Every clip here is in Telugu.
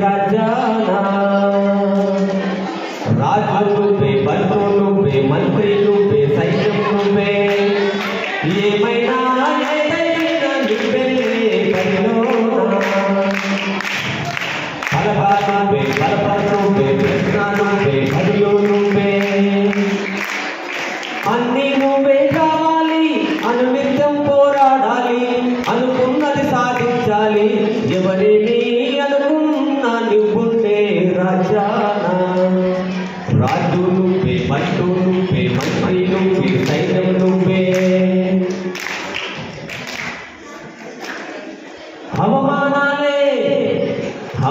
రాజానా రాజు నువ్వే, బంధు నువ్వే, మంత్రి నువ్వే, సైన్యం నువ్వే, ఏమైనా ఏదైనా నువ్వెళ్ళే పనిలోనా. బలగా నువ్వే, బలపడు నువ్వే, కృష్ణ నువ్వే, బదులు నువ్వే, అన్నీ నువ్వే కావాలి, అనునిత్యం పోరాడాలి, అనుకున్నది సాధించాలి, ఎవరిని అనుకున్నా నువ్వుండే రాజానా. రాజు నువ్వే, బంధు నువ్వే, మంత్రి నువ్వే, సైన్యం నువ్వే, అవమానాలే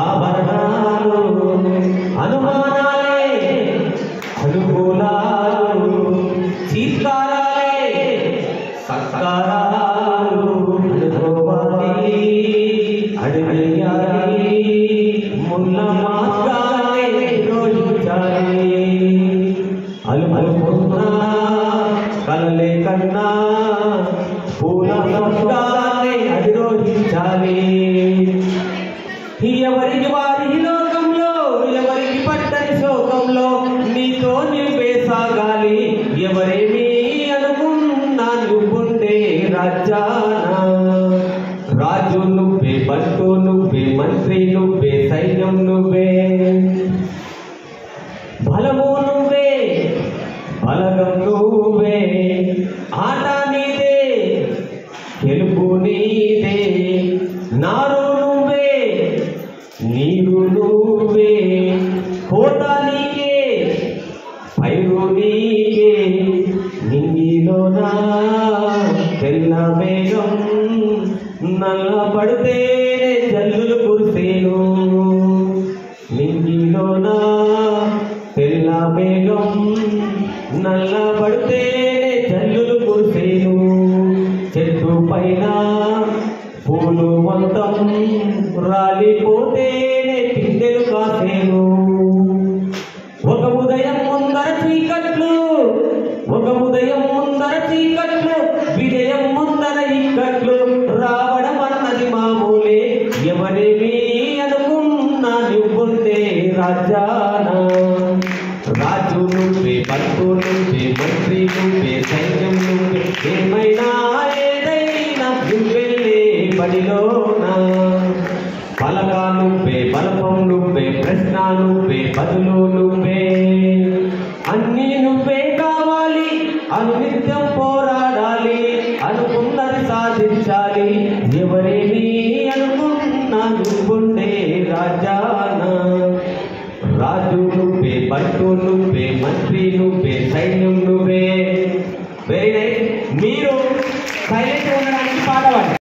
ఆభరణాలు, అనుమానాలే అనుకూలాలు, చీత్కారాలే సత్కారాలు, అనుకోవాలి అడిగేయాలి, ముళ్ళ మార్గాలే రోజుచాలి, అలుపున్నా కలలే కన్నా పూల సంస్కారాన్ని అధిరోహించాలి. ఎవరికి వారి లోకంలో, ఎవరికి పట్టని శోకంలో నీతో నువ్వే సాగాలి, ఎవరేమీ అనుకున్నా నువ్వుండే రాజానా. రాజు నువ్వే, బంధు నువ్వే, మంత్రి నువ్వే, సైన్యం నువ్వే, బలము నువ్వే, బలగం నువ్వే, ఆట నీదే, గెలుపు నీదే, నారు నువ్వే, నీరు నువ్వే, కోట నీకే, పైరు నీకే, నింగిలోనా తెల్ల మేఘం నల్లబడితే జల్లులు కురిసేను, నింగిలోనా తెల్ల మేఘం నల్లబడితే జల్లులు కురిసేను, చెట్టు పైన పూలు మొత్తం రాలిపోతే పిందెలు కాసేను. ఒక ఉదయం ముందర చీకట్లు, ఒక ఉదయం ముందర చీకట్లు, విజయం ముందర ఇక్కట్లు, రావడం అన్నది మామూలే, ఎవరేమీ అనుకున్నా నువ్వుందే రాజానా. రాజు నువ్వే, బంధు నువ్వే, మంత్రి నువ్వే, సైన్యం నువ్వే, ఏమైనా ఏదైనా నువ్వెళ్ళే బడిలోనా. బలగా నువ్వే, బలపం నువ్వే, ప్రశ్న నువ్వే, బదులు నువ్వే, అన్నీ నువ్వే కావాలి, అనునిత్యం పోరాడాలి, అనుకున్నది సాధించాలి, ఎవరేమీ అనుకున్నా నువ్వుండే రాజానా. రాజు నువ్వే, బంధు నువ్వే, మంత్రి నువ్వే, సైన్యం నువ్వే. Very nice. మీరు సైలెంట్ ఉండడానికి పాట పాడండి.